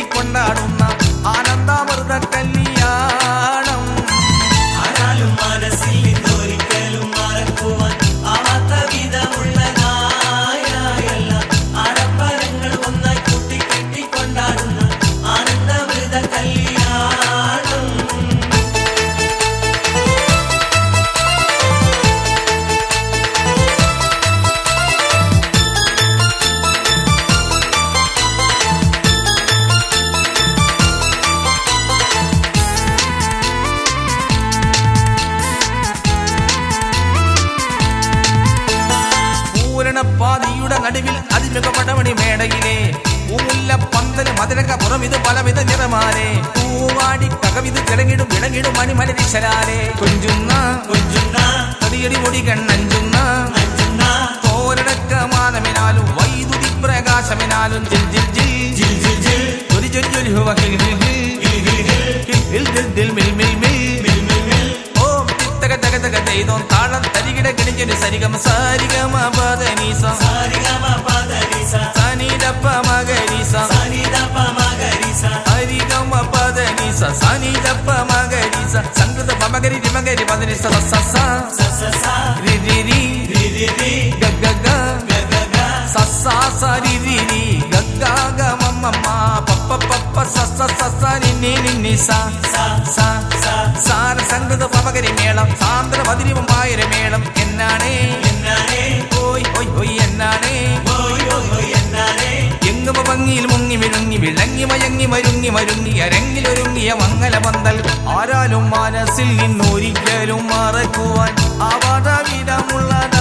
കെട്ടിക്കൊണ്ടാടുന്ന ആനന്ദാമൃത കല്യാണം. ആരാലും മനസ്സിൽ നിന്നൊരിക്കലും മറക്കുവാൻ ആവാത്ത വിധമുള്ളതായ എല്ലാ ആഡംബരങ്ങൾ ഒന്നായി കൂട്ടിക്കെട്ടിക്കൊണ്ടാടുന്ന ആനന്ദാമൃത കല്യാണം. പാതിയുടെ നടുവിൽ അതിമിക പടമണി മേടയിലെ പൂമുല്ല പന്തല് മധുരക പുറമിത് പലവിധ നിറമാലെ പൂവാടി കകവിത് തിളങ്ങിടും വിളങ്ങിടും മണിമലരിശലാലെ കൊഞ്ചുന്ന തടിയടി മുടി കണ്ണഞ്ചുന്ന തോരണക്ക മാനമിനാലും വൈദ്യുതി പ്രകാശമിനാലും ജിൽ ജിൽ ജിൽ ജിൽ ജിൽ ജൊലി ജൊലി ജൊലി ഹുവ ഹിൽ ഹിൽ ഹിൽ ഹിൽ ദിൽ മിൽ മിൽ മിൽ ചെയ്തോ താളം തരികിട കിണിഞ്ഞൊരു സരിഗമ സാരിഗമ പദനീസ സനിദപ്പ മഗരീസ ഹരിഗമ പദനീസ സനിദപ്പ മഗരീസ സംഗൃത പമഗരി രിമഗരി പദനിസ സസ രി രി രി ഗഗ സസ സരി രി രി ഗഗ മമ്മ പപ്പ പപ്പ സസ സസ നി നി സ സാര സംഗൃത പമഗരി മേളം സാന്ദ്ര മധുരമായ മേളം എന്നാണേ ഓയ് ഓയ് ഓയ് എന്നാണേ എങ്ങുമ ഭംഗിയിൽ മുങ്ങി വിരുങ്ങി വിളങ്ങി മയങ്ങി മരുങ്ങി മരുങ്ങി അരങ്ങിലൊരുങ്ങിയ മംഗല പന്തൽ ആരാലും മനസ്സിൽ നിന്നൊരിക്കലും മറക്കുവാൻ ആവാതവിധമുള്ളതായ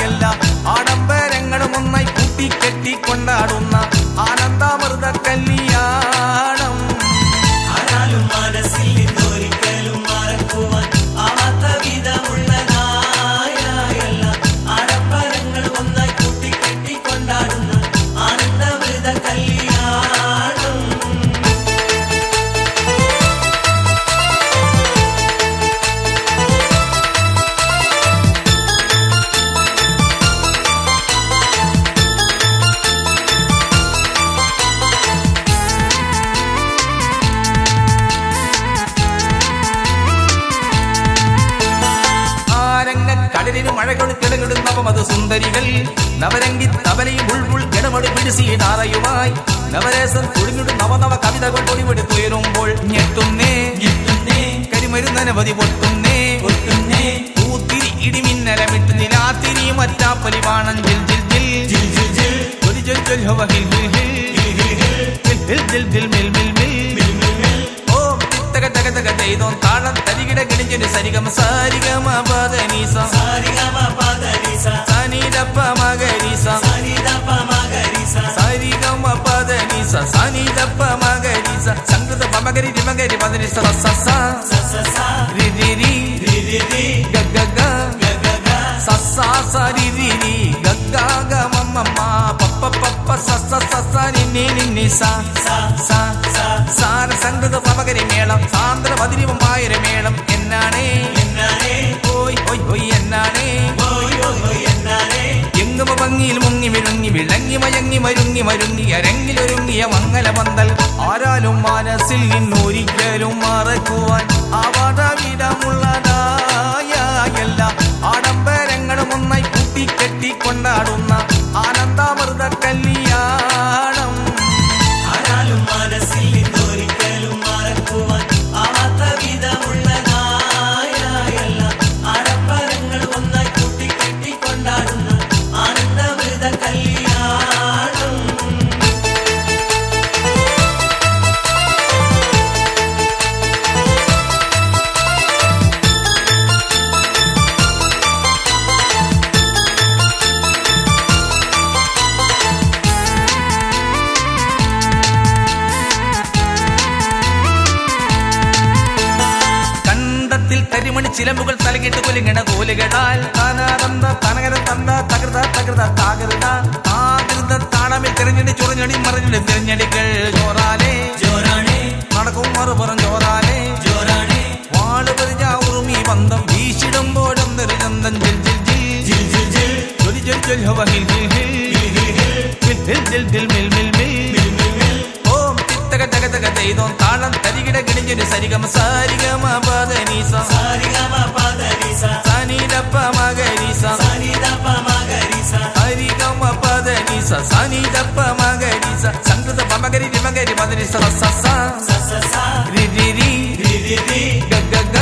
എല്ലാ ആഡംബരങ്ങളും ഒന്നായി കൂട്ടിക്കെട്ടിക്കൊണ്ടാടുന്ന ആനന്ദാമൃത കല്യാണം. ആരാലും മനസ്സിൽ നിന്നൊരിക്കലും മറക്കുവാൻ ആവാത്ത വിധമുള്ളതായ എല്ലാ ആഡംബരങ്ങൾ ഒന്നായി കൂട്ടിക്കെട്ടിക്കൊണ്ടാടുന്ന ആനന്ദാമൃത കല്യാണം. കടലിന് മഴകൾ കിടകിടുന്നവ മധു സുന്ദരികൾ നവരംഗി തബലയും ഉൾപുൾ കിടമടി പിടിസീതാറയുമായി നവരസം തുടിഞ്ഞിടും നവനവ കവിതകൾ പൊടിപെടുത്തുയരുമ്പോൾ ഞെട്ടുന്നേ കരിമരുന്നനവധി പൊട്ടുന്നേ പൂത്തിരി ഇടിമിന്നലമിട്ട് നിലാത്തിരി മറ്റാപ്പലി വാണം ജിൽ ജിൽ ജിൽ ജൊലി ജൊലി ജൊലി ഹുവ ഹിൽ ഹിൽ ഹിൽ ഹിൽ ജിൽ മിൽ മിൽ മിൽ ചെയ്തോ താളം തരികിട കിണിഞ്ഞൊരു സരിഗമ സാരിഗമ പദനീസ സനിദപ്പ മഗരീസ സരിഗമ പദനീസ സനിദപ്പ മഗരീസ സംഗൃത പമഗരി രിമഗരി പദനിസ സസ രി രി രി ഗഗ സസ സരി രി രി ഗഗ മമ്മ പപ്പ പപ്പ സസ സസ നി നി സ സാര സംഗൃത പമഗരി മേളം സാന്ദ്ര മധുരമായ മേളം എന്നാണേ ഓയ് ഓയ് ഓയ് എന്നാണേ എങ്ങുമ ഭംഗിയിൽ മുങ്ങി വിരുങ്ങി വിളങ്ങി മയങ്ങി മരുങ്ങി മരുങ്ങി അരങ്ങിലൊരുങ്ങിയ മംഗല പന്തൽ ആരാലും മനസ്സിൽ നിന്നൊരിക്കലും മറക്കുവാൻ ആവാതവിധമുള്ളതായ എല്ലാ ആഡംബരങ്ങളും ഒന്നായി കൂട്ടിക്കെട്ടിക്കൊണ്ടാടുന്ന ആനന്ദാമൃത കല്യാണം. ആരാലും മനസ്സിൽ നിന്നൊരിക്കലും മറക്കുവാൻ ആവാത്ത വിധമുള്ളതായ എല്ലാ ആഡംബരങ്ങൾ ഒന്നായി കൂട്ടിക്കെട്ടിക്കൊണ്ടാടുന്ന ആനന്ദാമൃത കല്യാണം. കരിമണി ചിലമ്പുകൾ തലകിട്ട് കുലുങ്ങണ കോലുകളാൽ തനകര തന്ത തകൃത തകൃത താകൃത ആകൃത താളമിൽ തെരഞ്ഞെടി ചൊറിഞ്ഞടി മറിഞ്ഞടി തിരഞ്ഞടികൾ ജോറാലേ നടക്കും മറുപുറം ജോറാലേ വാള് പരിഞ്ഞ ഉറുമി ബന്ധം വീശിടുമ്പോഴും തെറിചന്തൻ ജിൽ ജിൽ ജിൽ ജൊലി ജൊലി ജൊലി ഹുവ ഹിൽ ഹിൽ ഹിൽ ഹിൽ ഹിൽ മിൽ മിൽ മിൽ ഓം ചെയ്തോ താളം തരികിട കിടിഞ്ഞൊരു സരിഗമ സാരിഗമ പദനീസ സനിദപ്പ മഗരീസ ഹരിഗമ പദനീസ സനിദപ്പ മഗരീസ സംഗത പമഗരി രിമഗരി പദനീസ സസ രി രി രി ഗ ഗ ഗ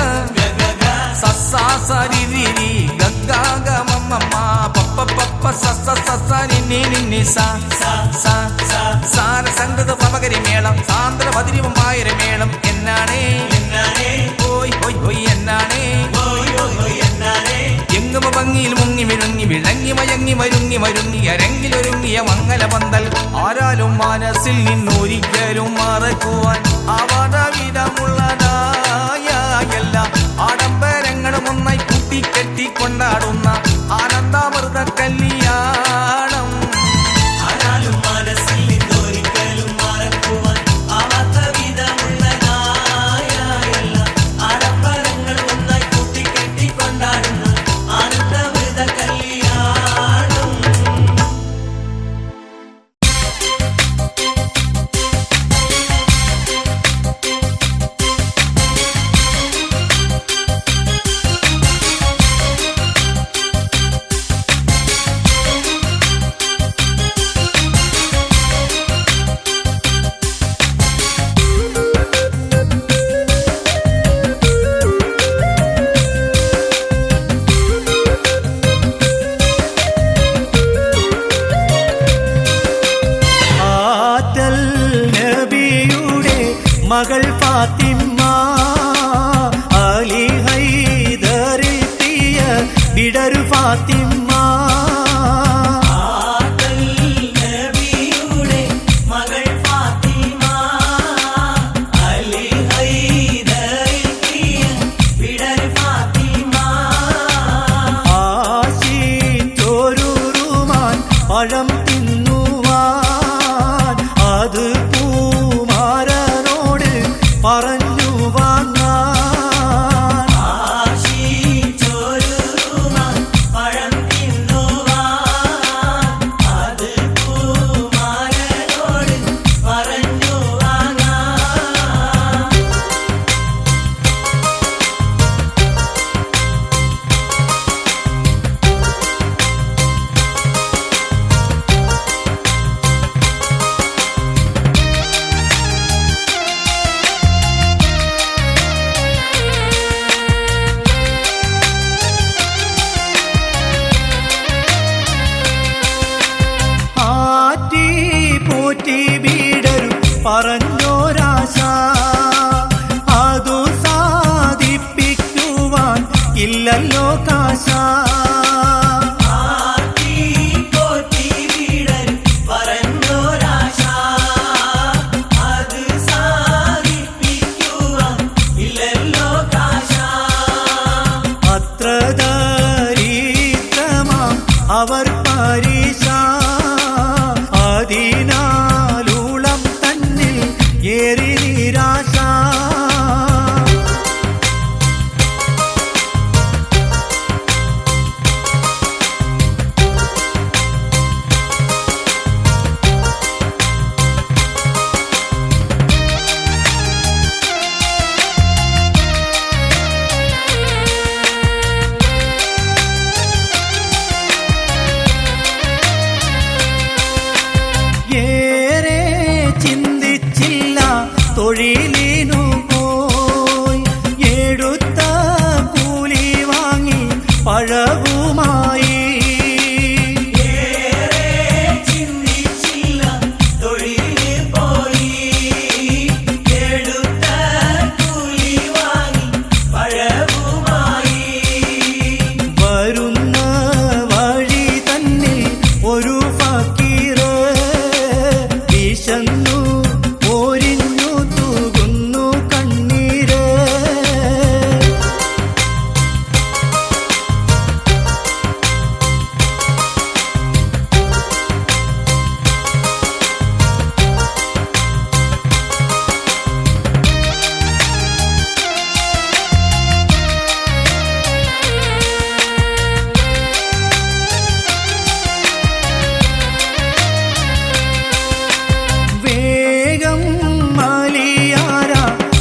സസ സരി രി രി ഗ ഗ ഗ മമ്മ പപ്പ പപ്പ സസ സസ നി നി നി സ സ സാര സംഗത പമഗരി മേളം സാന്ദ്ര പതിരിവമായൊരു മേളം എന്നാണേ ഹോയ് ഹോയ് ഹോയ് എന്നാണേ എങ്ങുമ ഭംഗിയിൽ മുങ്ങി വിഴുങ്ങി വിളങ്ങി മയങ്ങി മരുങ്ങി മരുങ്ങി അരങ്ങിലൊരുങ്ങിയ മംഗല പന്തൽ ആരാലും മനസ്സിൽ നിന്നൊരിക്കലും മറക്കുവാൻ ആവാടവിധമുള്ളതായ എല്ലാ ആഡംബരങ്ങളും ഒന്നായി കൂട്ടിക്കെട്ടി കൊണ്ടാടുന്ന ആനന്ദാമൃത കല്യാണം ആരാലും മനസ്സിൽ നിന്നൊരിക്കലും മറക്കുവാൻ ആവാത്ത വിധമുള്ളതായ എല്ലാ ആഡംബരങ്ങൾ ഒന്നായി കൂട്ടിക്കെട്ടി കൊണ്ടാടുന്ന ആനന്ദമൃത കല്യാണം. ആറ്റൽ നബിയുടെ മകൾ ഫാത്തിമ അലി ഹൈദറിയ വിടരു ഫാത്തിമ ആദൽ നബിയുടെ മകൾ ഫാത്തിമ അലി ഹൈദറിയ വിടർ ഫാത്തിമ ആശിച്ചൊരുമാൻ പഴം തിന്നുവാൻ അത് പൂമാരനോട് പറഞ്ഞു വാങ്ങാൻ ആശിച്ചൊരുമാൻ പഴം തിന്നുവാൻ അത് പൂമാരനോട് പറഞ്ഞു വാങ്ങാൻ. ആറ്റി പോറ്റി വീടരു പറഞ്ഞോരാശ അതു സാധിപ്പിക്കുവാൻ ഇല്ലല്ലോ കാശ ആറ്റി പോറ്റി വീടൻ പറഞ്ഞോരാശ അത് സാധിപ്പിക്കുവാൻ ഇല്ലല്ലോ കാശ. അത്ര ദരിദ്രമാം അവർ പരീശ അതിനാലുളം തന്നിൽ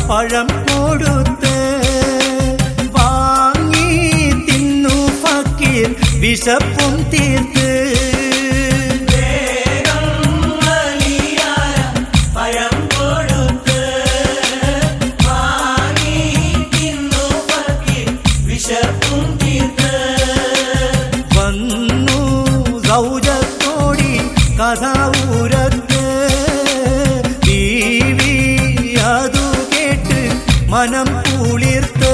പഴം കൊടുത്ത് വാങ്ങി തിന്നു ഫക്കീർ വിശപ്പും തീർത്ത്. വന്നു സൗജത്തോടി കഥ ഊരത്ത് ബീവി അതു കേട്ട് മനം കുളിർത്ത്.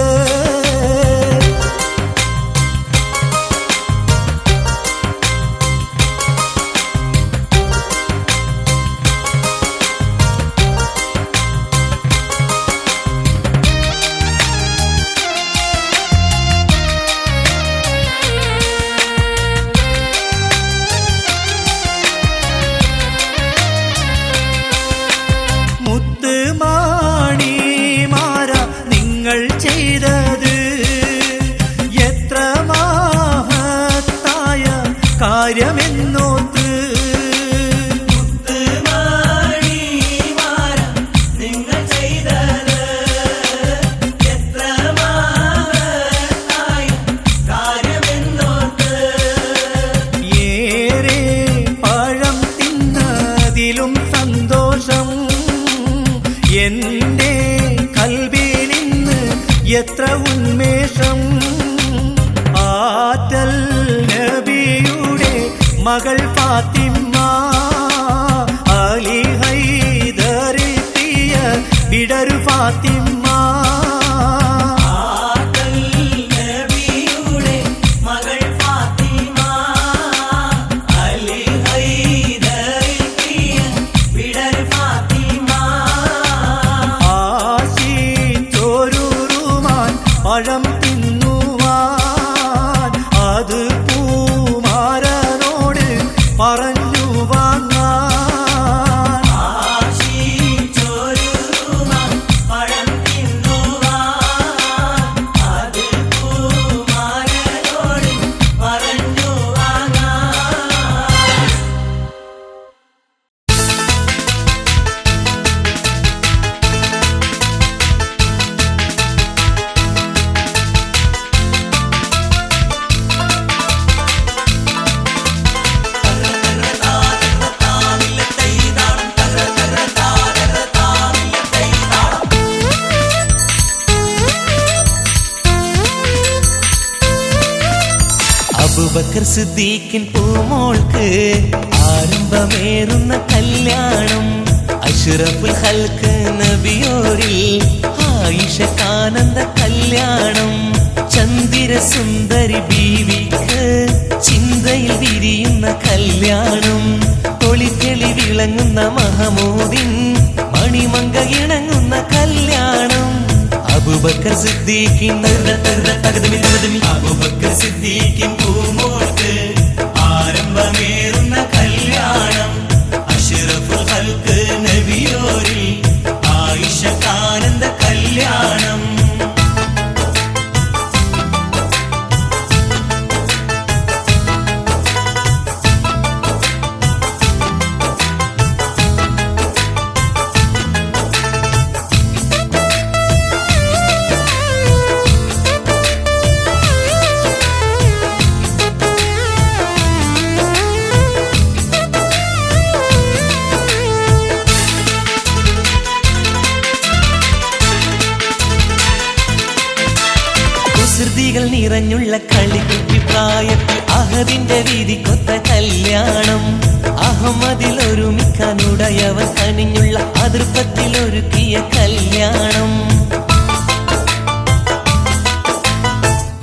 മുത്തുമാണിമാര നിങ്ങൾ ചെയ്തത് എത്ര മഹത്തായ കാര്യമെന്നോത്ത്. ഏറെ പഴം തിന്നതിലും സന്തോഷം എന്റെ കൽബിലിന്ന് എത്ര ഉന്മേഷം. ആറ്റൽ നബിയുടെ മകൾ ഫാത്തിമ അലി ഹൈദറിയ വിടരു ഫാത്തിമ. പഴം തിന്നുവാൻ അത് പൂമാരനോട് പറഞ്ഞു വാങ്ങാൻ. പഴം തിന്നുവാൻ അത് പൂമാരനോട് പറഞ്ഞു വാങ്ങാൻ. അബൂബക്കർ സിദ്ദീഖിൻ പൂമോൾക്ക് ആരംഭമേറുന്ന കല്യാണം. അഷ്റഫുൽ ഖൽഖ് നബിയോരിൽ ആയിഷക്കാനന്ദ കല്യാണം. ചന്ദിര സുന്ദരി ബീവിക്ക് ചിന്തയിൽ വിരിയുന്ന കല്യാണം. ഒളിത്തെളി വിളങ്ങുന്ന മഹമൂദിൻ മണിമങ്ക ഇണങ്ങുന്ന കല്യാണം. അബൂബക്കർ സിദ്ദീഖിൻ അബൂബക്കർ സിദ്ദീഖിൻ പൂമോൾക്ക് ആരംഭമേറുന്ന കല്യാണം. അഷ്റഫുൽ ഖൽഖ് നബിയോരിൽ ആയിഷക്കാനന്ദ കല്യാണം. കുസൃതികൾ നിറഞ്ഞുള്ള കളിക്കുട്ടി പ്രായത്തിൽ അഹദിന്റെ വീതിക്കൊത്ത കല്യാണം. അഹമ്മദിൽ ഒരുമിക്കാനുടയവൻ കനിഞ്ഞുള്ള അതിർപ്പത്തിൽ ഒരുക്കിയ കല്യാണം.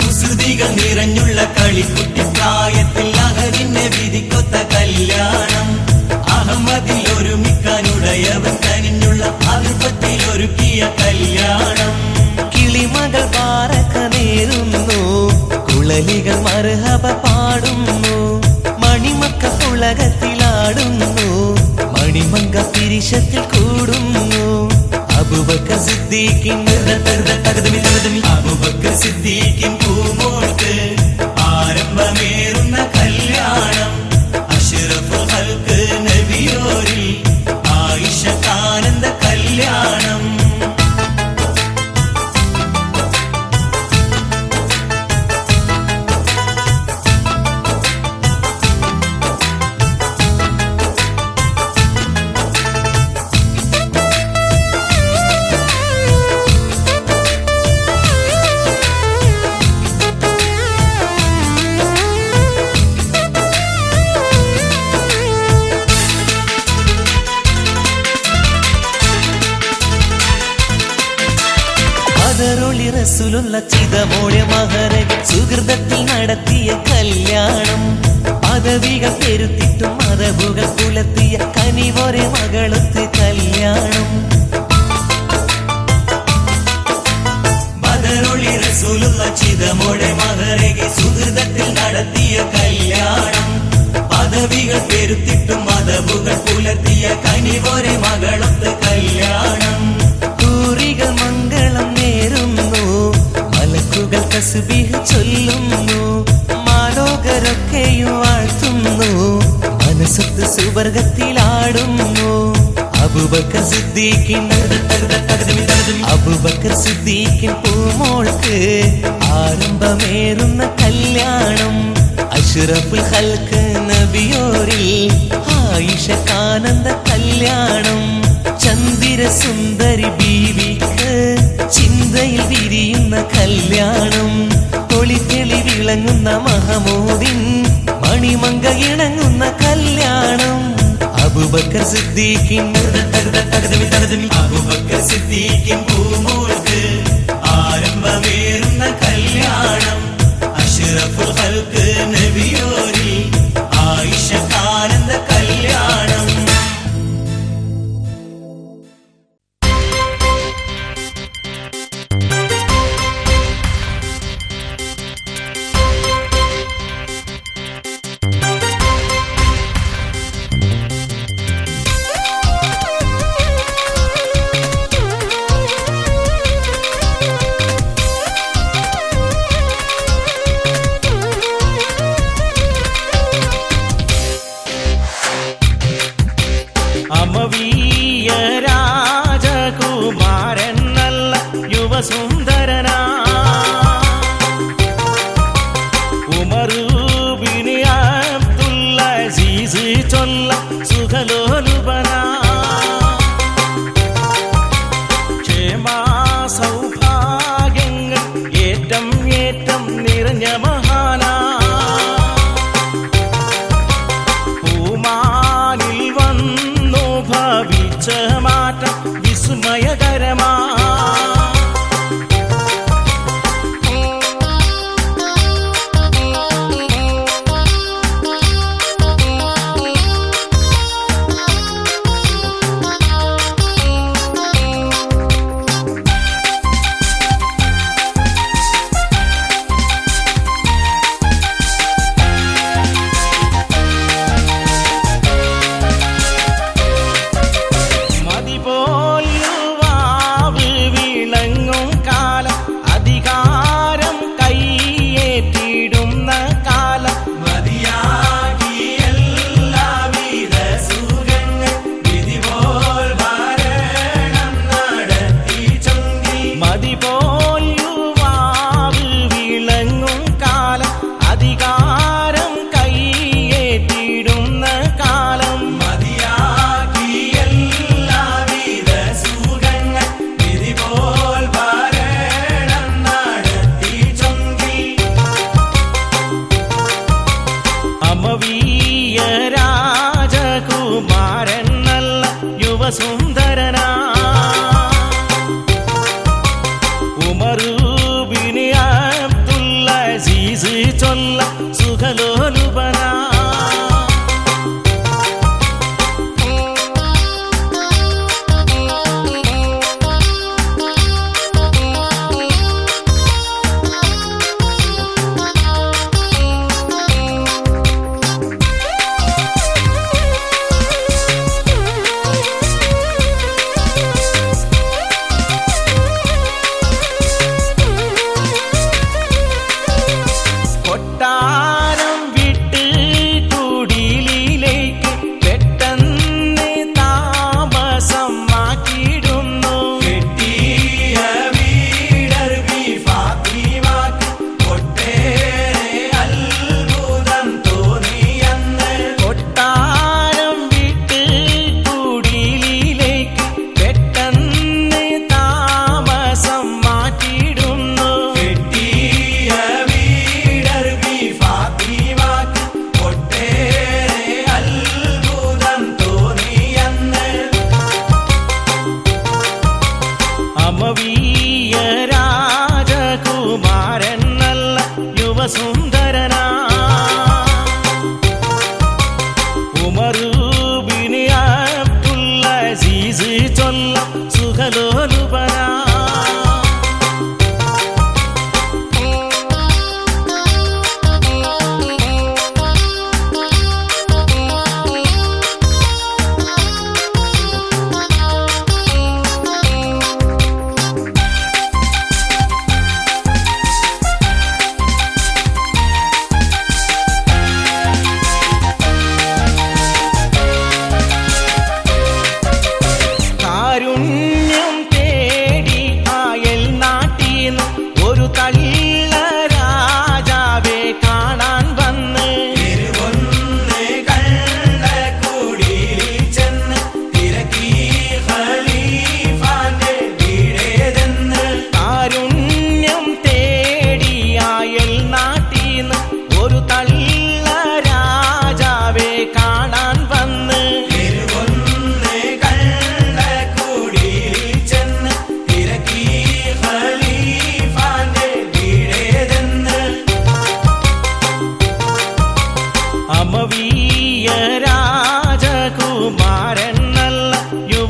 കുസൃതികൾ നിറഞ്ഞുള്ള കളിക്കുട്ടി പ്രായത്തിൽ അഹദിന്റെ വിധിക്കൊത്ത കല്യാണം. അഹമ്മദിൽ ഒരുമിക്കാനുടയവൻ കനിഞ്ഞുള്ള അതിർപ്പത്തിൽ ഒരുക്കിയ കല്യാണം. കിളിമകൾ പാറക്ക നേരുന്നു, കുളലികൾ മർഹബ പാടുന്നു. മണിമക്ക പുളകത്തിലാടുന്നു, മണിമങ്ക പിരിശത്തിൽ കൂടുന്നു. അബൂബക്കർ സിദ്ദീഖിൻ അബൂബക്കർ സിദ്ദീഖിൻ പൂമോൾക്ക് ആരംഭമേറുന്ന കല്യാണം. അഷ്റഫുൽ ഖൽഖ് നബിയോരിൽ ആയിഷക്കാനന്ദ കല്യാണം. ബദറുളി റസൂലുള്ള ചിതമോടെ മഹരക സുഹൃതത്തിൽ നടത്തിയ കല്യാണം പദവികൾ പെരുത്തിട്ടും മതബുകൾ പുലർത്തിയ കനിവൊരെ മകളൊത്ത് കല്യാണം ബദറുളി റസൂലുള്ള ചിതമോടെ മഹരക സുഹൃതത്തിൽ നടത്തിയ കല്യാണം പദവികൾ പെരുത്തിട്ടും മതബുകൾ പുലർത്തിയ കനിവൊരെ മകളൊത്ത് കല്യാണം ൂറികൾ മംഗളം നേരുന്നു മലക്കുകൾ തസ്ബീഹ് ചൊല്ലുന്നു മാലോകരൊക്കെയും വാഴ്ത്തുന്നു മനസ്സൊത്ത് സുവർഗത്തിലാടുന്നു അബൂബക്കർ സിദ്ദീഖിൻ പൂമോൾക്ക് ആരംഭമേറുന്ന കല്യാണം അഷ്റഫുൽ ഖൽഖ് നബിയോരിൽ ആയിഷക്കാനന്ദ കല്യാണം ചന്ദിര സുന്ദരി ബീവിക്ക് ചിന്തയിൽ വിരിയുന്ന കല്യാണം ഒളിത്തെളി വിളങ്ങുന്ന മഹമൂദിൻ മണിമങ്ക ഇണങ്ങുന്ന കല്യാണം അബൂബക്കർ സിദ്ദീഖിൻ പൂമോൾക്ക് ആരംഭമേറുന്ന കല്യാണം അഷ്റഫുൽ ഖൽഖ് നബിയോരിൽ ആയിഷക്കാനന്ദ കല്യാണം അമവീയ രാജകുമാരൻ നല്ല യുവസുന്ദരനാ ഉമറുബിന് അബ്ദുൽ അസീസ് ചൊല്ല സുഖലോലുപനാ ക്ഷേമാ സൗഭാഗ്യങ്ങൾ ഏറ്റം ഏറ്റം നിറഞ്ഞ മഹാനാ പൂമാനിൽ വന്നു ഭവിച്ച മാറ്റം വിസ്മയകരമാ സുന്ദരനാ ഉമറുബിന് അബ്ദുൽ അസീസ് ചൊല്ല സുഖലോലുപനാ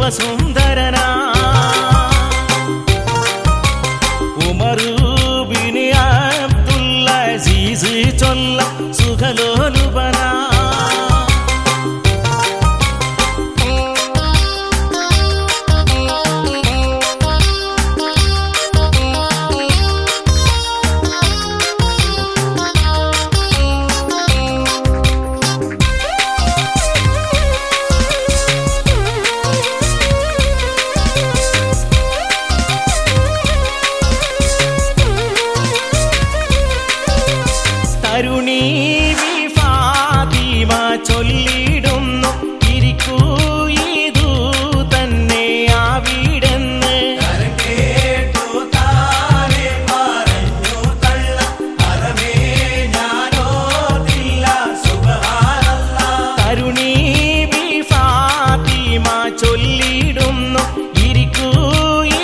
യുവസുന്ദരനാ ഉമറു ബിൻ അബ്ദുൽ അസീസ് ചൊല്ല സുഖലോലുപനാ തരുണീ ഫാത്തിമ ചൊല്ലിടുന്നു ഇരിക്കൂ ഇതു തന്നെ ആവിടെന്ന് തരുണീ ഫാത്തിമ ചൊല്ലിടുന്നു ഇരിക്കൂ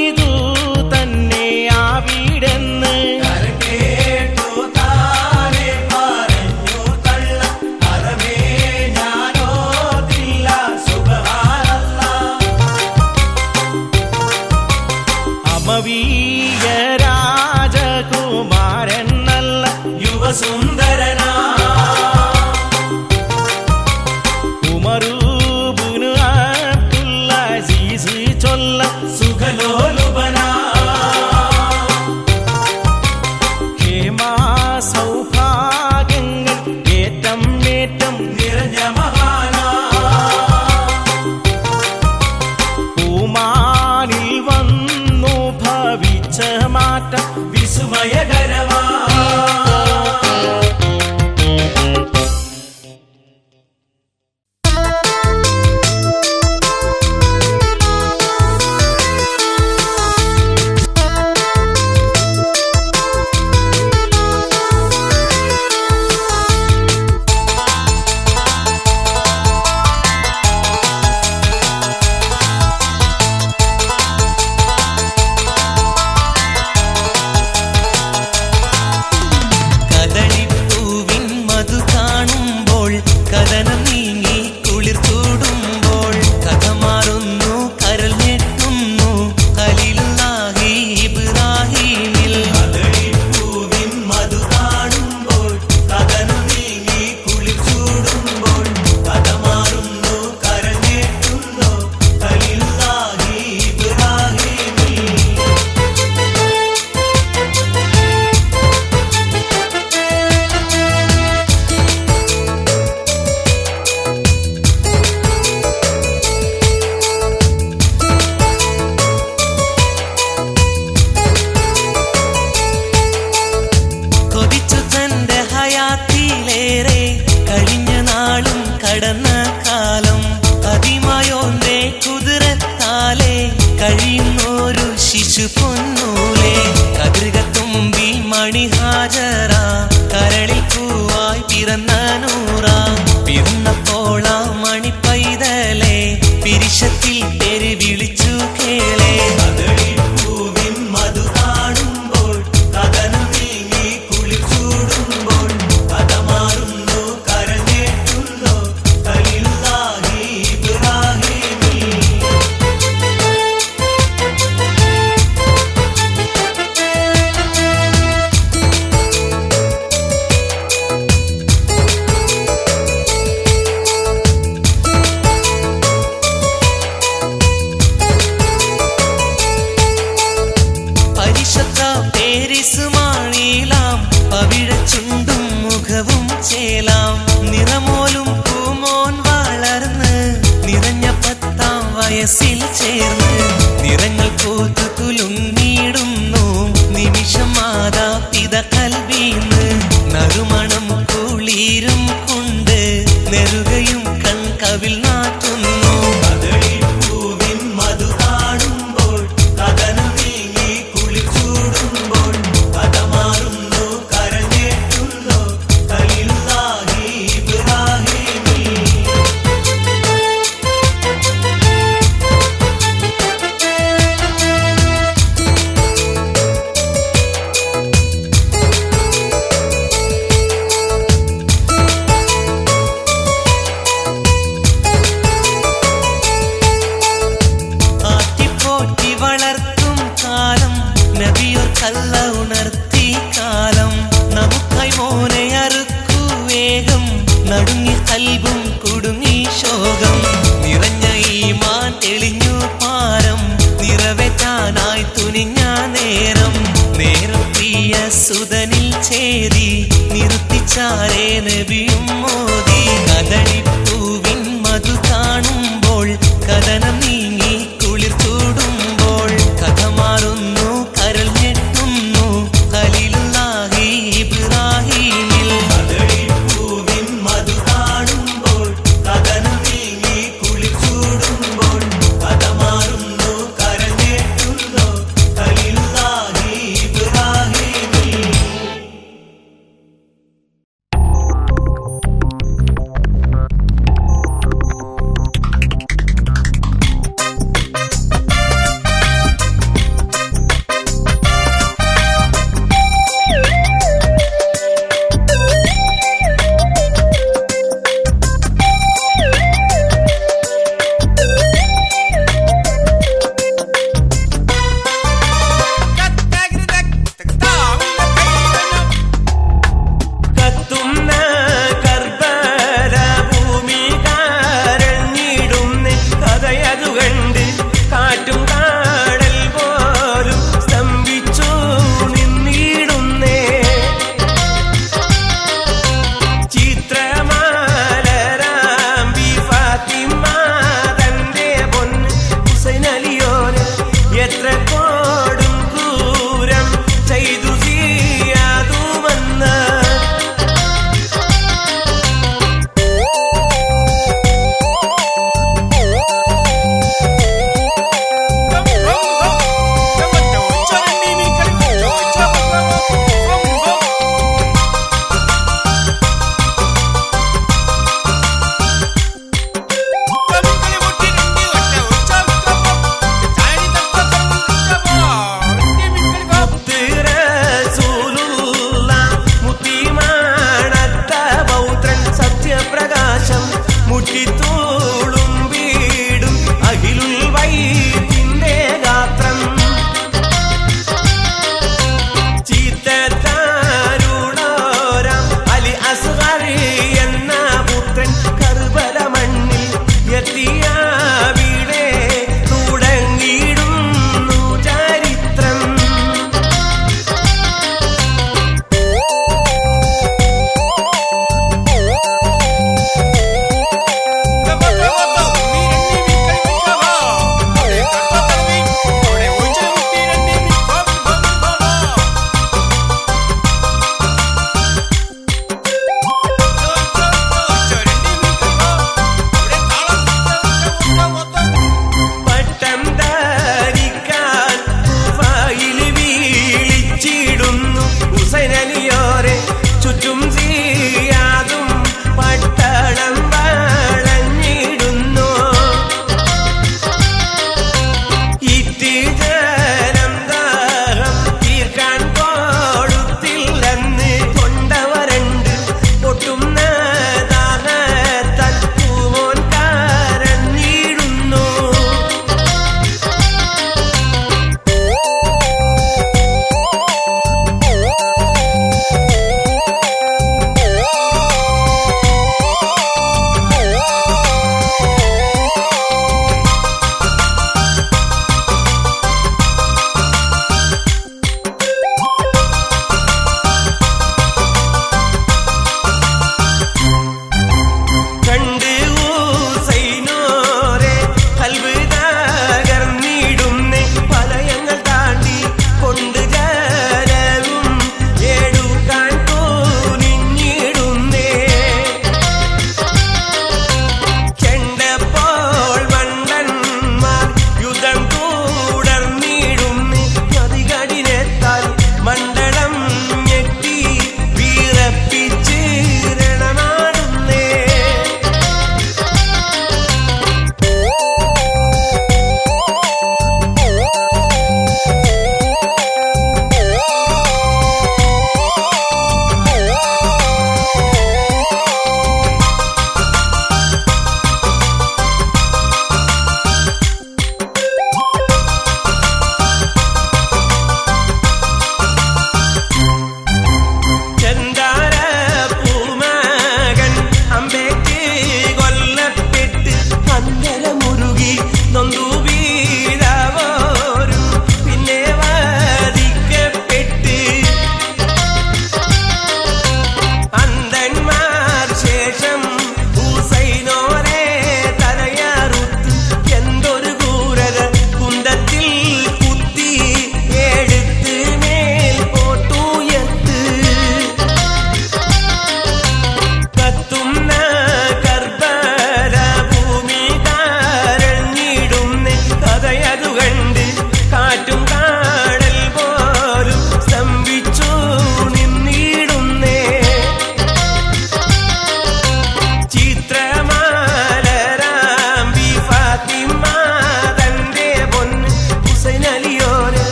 ഇതു തന്നെ ആവിടെന്ന് അമവീയ രാജകുമാരൻ നല്ല യുവസുന്ദരനാ ഉമറു ബിൻ അബ്ദുൽ അസീസ് ചൊല്ല സുഖലോലുപനാ ഹേമാ സൗഭാഗ്യങ്ങൾ ഏറ്റം ഏറ്റം നിറഞ്ഞ മഹാനാ പൂമാനിൽ വന്നു ഭവിച്ച മാറ്റം വിസ്മയകരമാ കടന്ന കാലം അതിമായോന്റെ കുതിരത്താലെ കഴിയുന്നൊരു ശിശു പൊന്നൂലെ കതിർകത്തുമ്പി മണിഹാജറ കരളിൽ പൂവായി പിറന്ന നൂറ പിറന്നപ്പോൾ ആ മണിപ്പൈതലെ പിരിശത്തിൽ പേര് വിളിച്ചു കേളെ ചുണ്ടും മുഖവും ചേലാം നിറമോലും പൂമോൻ വളർന്ന് നിറഞ്ഞ 10-ാം വയസ്സിൽ ചേർന്ന് നിറങ്ങൾ പൂത്തു കുലുങ്ങിയിടുന്നു നിമിഷം മാതാപിത കൽവീന്ന് നറുമണം കുളിരും കൊണ്ട് നെറുകയും കൺകവിൽ നാട്ടുന്നു ചാരേ നബിയും മോദി കദളിപ്പൂവിൻ മധു കാണുമ്പോൾ കഥനം നീങ്ങി കുളിർ ചൂടുമ്പോൾ കഥ മാറുന്നു കരൾ ഞെട്ടുന്നു ഖലീലുല്ലാഹി ഇബ്രാഹീമിൽ കദളിപ്പൂവിൻ മധു കാണുമ്പോൾ കഥനം നീങ്ങി കുളിർ ചൂടുമ്പോൾ കഥ മാറുന്നു കരഞ്ഞേറ്റുന്നു ഖലീലുല്ലാഹി ഇബ്രാഹീമിൽ.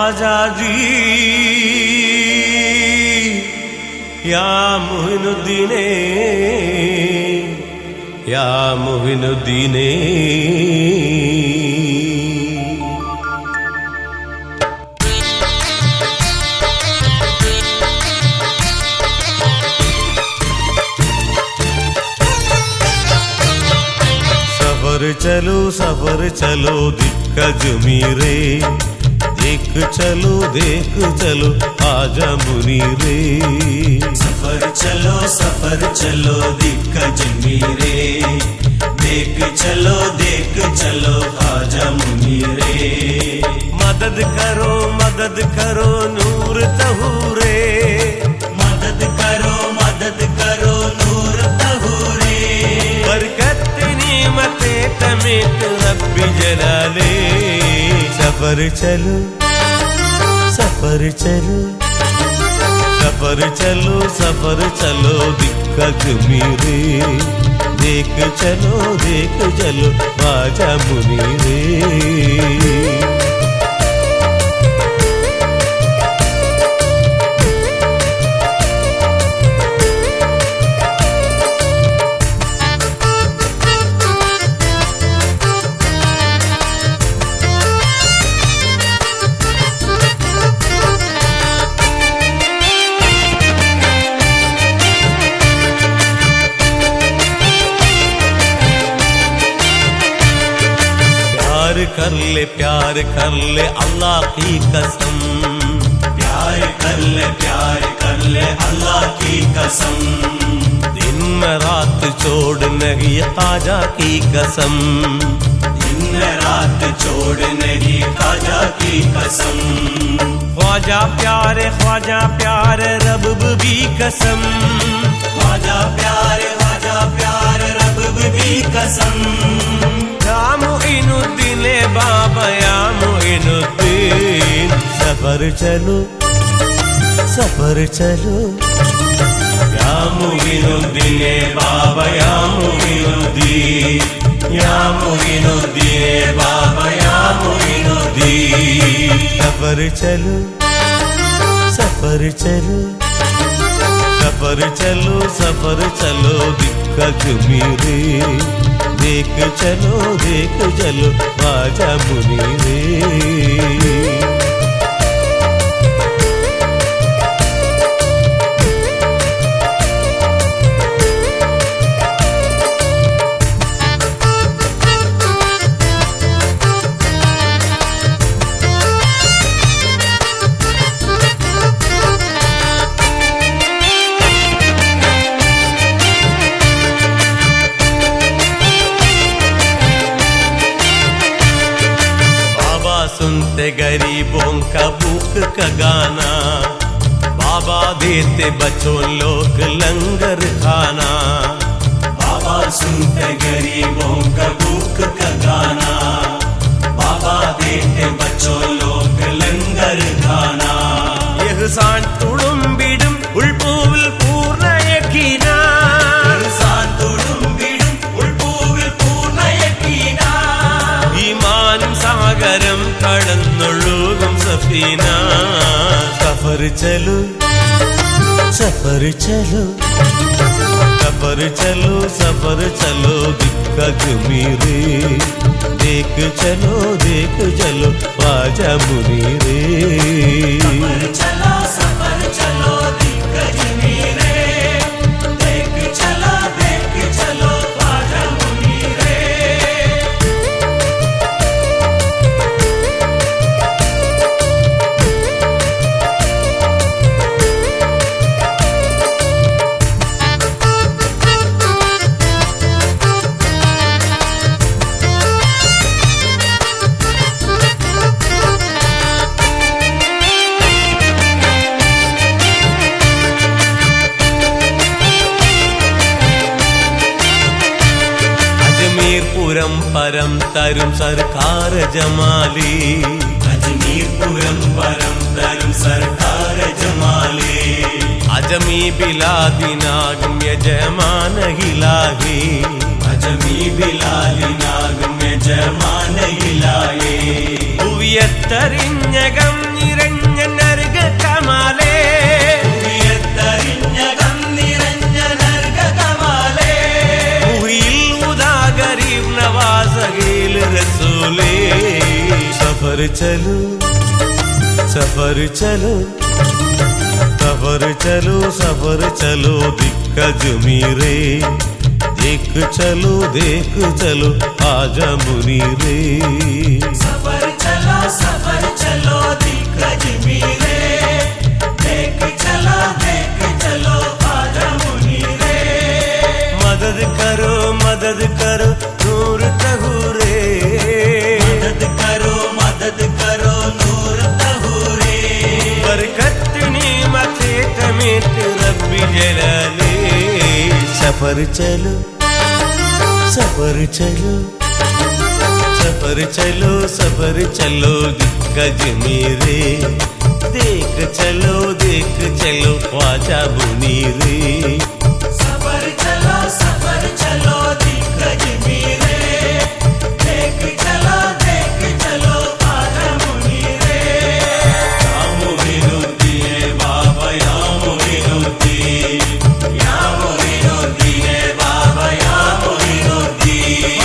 ख्वाजा जी या मोहिनुद्दीने या मोहिनुद्दीने सफर चलो दिक्कत मीरे देख चलो आजा मुनीरे सफर चलो दिक्कत मीरे देख चलो आजा मुनीरे मदद करो नूर तहूरे मदद करो नूर तहूरे बरकत निमते तमित रब्बी जलाले सफर चलो दिक्कत मीरे देख चलो आजा मुनीरे प्यार कर ले अल्लाह की कसम प्यार कर ले अल्लाह की कसम दिन में रात छोड़ नहीं ख्वाजा की कसम दिन में रात छोड़ नहीं ख्वाजा की कसम ख्वाजा प्यार रब भी कसम ख्वाजा प्यार रब भी कसम या मोइनुद्दीन बाबा या मोइनुद्दीन सफर चलो या मोइनुद्दीन बाबा या मोइनुद्दीन या मोइनुद्दीन बाबा या मोइनुद्दीन सफर चलो दिक्कत मीरे देख चलो आजा मुनीरे सुनते गरीबों का भूख का गाना बाबा देते बच्चों लोग लंगर खाना बाबा सुनते गरीबों का भूख का गाना बाबा देते बच्चों लोग लंगर खाना यहसान तुडुंबिडुम उल्पूविल पूर्ण यकीना यहसान तुडुंबिडुम उल्पूविल पूर्ण यकीना ईमान सागरम കടന്നൊഴുകും സഫീന सफर चलो दिक्कत मीरे देख चलो आजा मुनीरे सफर चलो दिक्कत मीरे देख चलो आजा मुनीरे परम तरुम सरकार जमाली अजमीरपुरम परम तरुम सरकार जमाली अजमी बिलादी नागम्य जयमान हिलाही अजमी बिलादी नागम्य जयमान हिलाही हुवियत्तरिञ्जगं निरे सफर चलो सफर चलो सफर चलो सफर चलो दिक्का जमीरे देख चलो आजा मुनीरे सफर चलो दिक्का जमीरे देख चलो आजा मुनीरे मदद करो नूर तहूरे मदद करो नूर तहूरे बरकत नीमते तमित रब्बी जलाले सफर चलो सफर चलो सफर चलो सफर चलो दिक्का जमीरे देख चलो ख्वाजा मुनीरे सफर चलो दिक्का जमीरे देख चलो आजा मुनीरे या मुनीरुद्दीन बाबा या मुनीरुद्दीन बाबा या मुनीरुद्दीन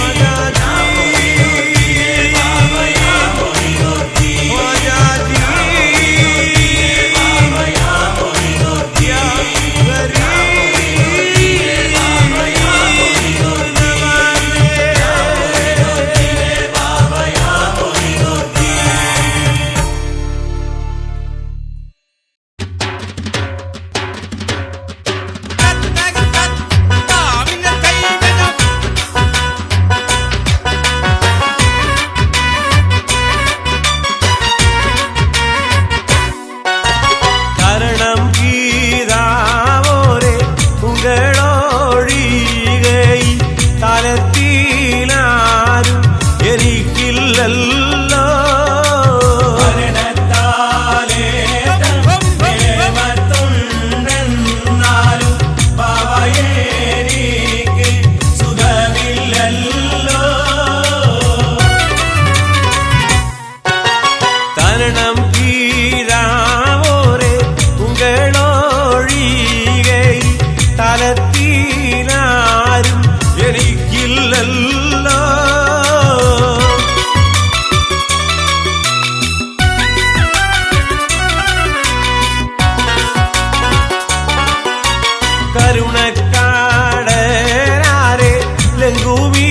കരുണക്കാടരാരെ ലഘുവീ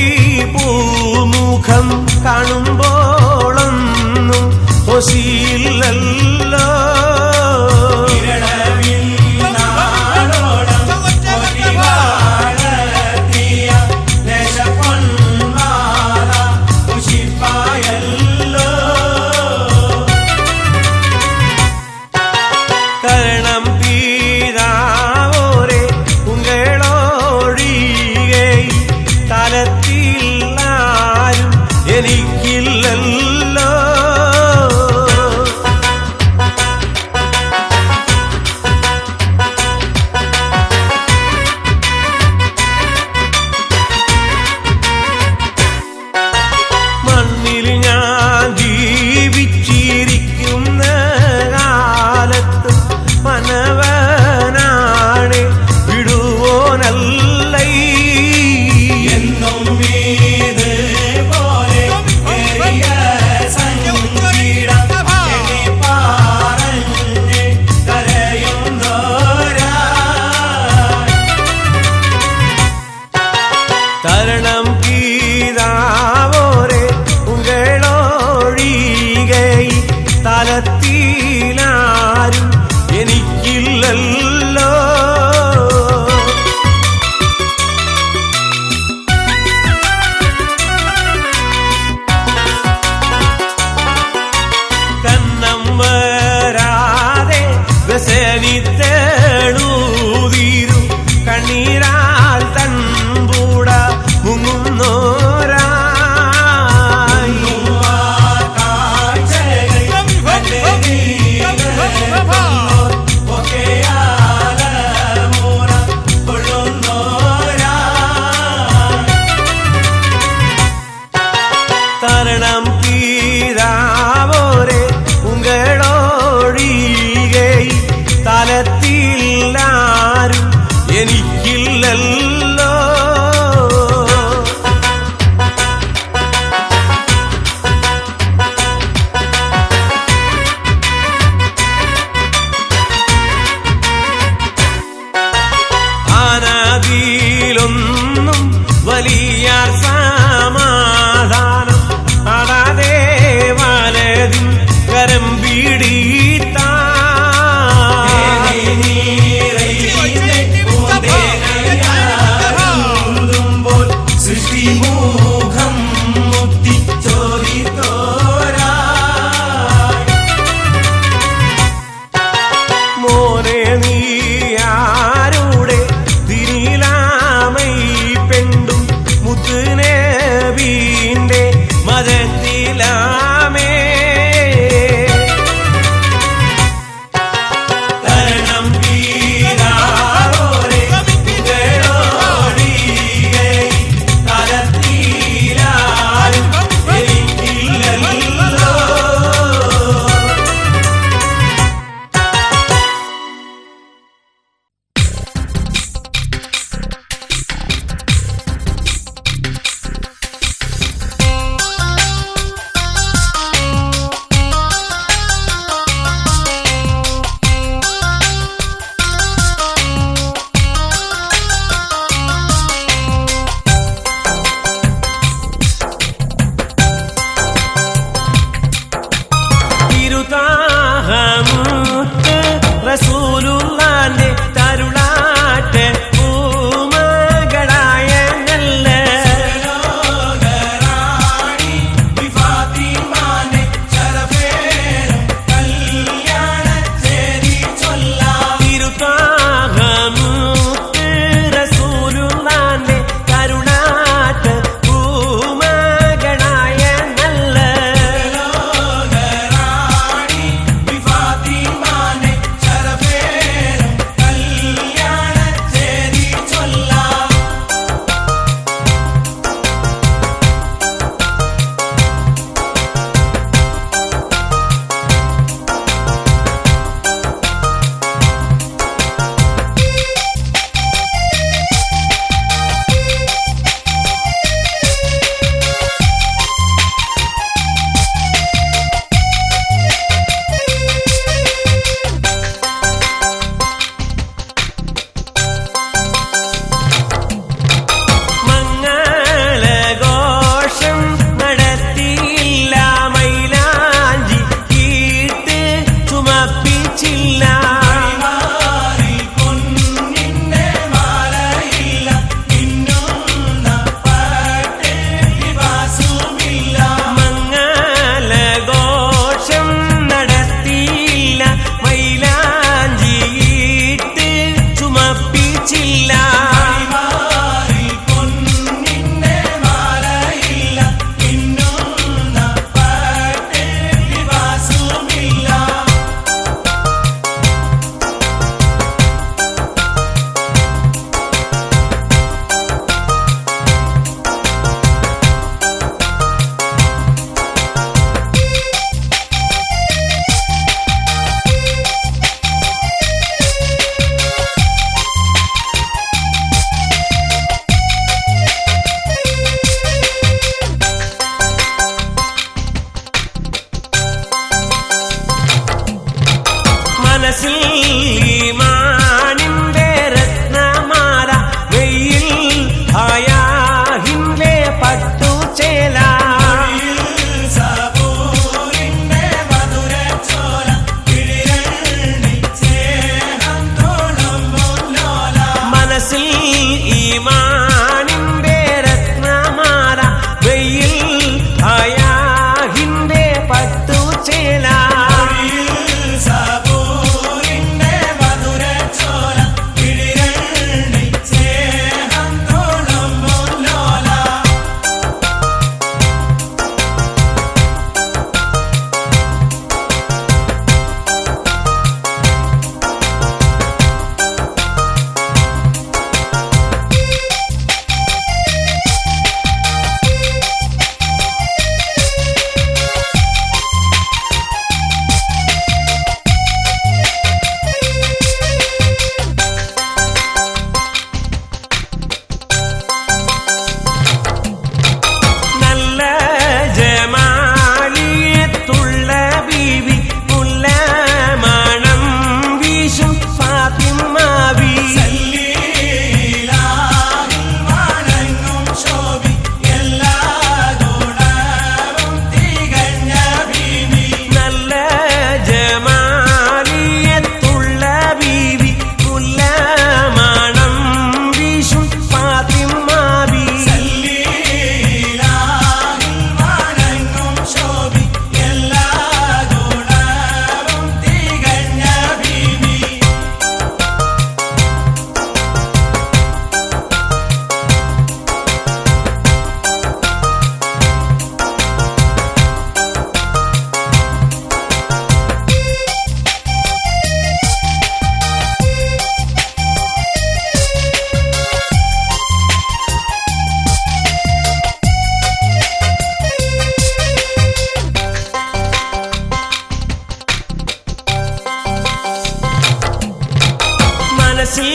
പൂമുഖം കാണുമ്പോളൊന്നും ഒസിയില്ലല്ലോ എനിക്കില്ലല്ലോ മണ്ണിൽ ഞാൻ ജീവിച്ചിരിക്കുന്ന കാലത്ത് മനവനാണ് വിടുവോനല്ല എന്നും തരണം കീതാവോരെ ഉങ്ങളൊഴികെ തലത്തിലാരും എനിക്കില്ലല്ലോ കന്നം വരാതെ വ്യസനിത്തേടൂതീരു കണ്ണീരാൽ തൻപൂട മുങ്ങുന്നോരായി തരണം കീരാവോരെ ഉങ്ങളൊഴികെ തലത്തിൽ മനസ്സിൽ ഈമാനിന്റെ രത്നമാല വെയിൽ ഹയാഹിന്റെ പട്ടുചേല സബൂറിന്റെ മധുരച്ചോല ചേരം തോളുമ്പോലോല മനസ്സിൽ ഈമാനിന്റെ രത്നമാല വെയിൽ ഹയാഹിന്റെ പട്ടുചേല സബൂറിന്റെ മധുരച്ചോല ചേരം തോളുമ്പോലോല നല്ല ജമാലിയത്തുള്ള ബീവി മുല്ല മണം വീശും ഫാത്തിമ ബീവി വണങ്ങും ശോഭി എല്ലാ ഗുണവും തികഞ്ഞ ഭീമി നല്ല ജമാലിയത്തുള്ള ബീവി മുല്ല മണം വീശും ഫാത്തിമ ബീവി വണങ്ങും ശോഭി എല്ലാ ഗുണവും തികഞ്ഞ ഭീമി മനസ്സിൽ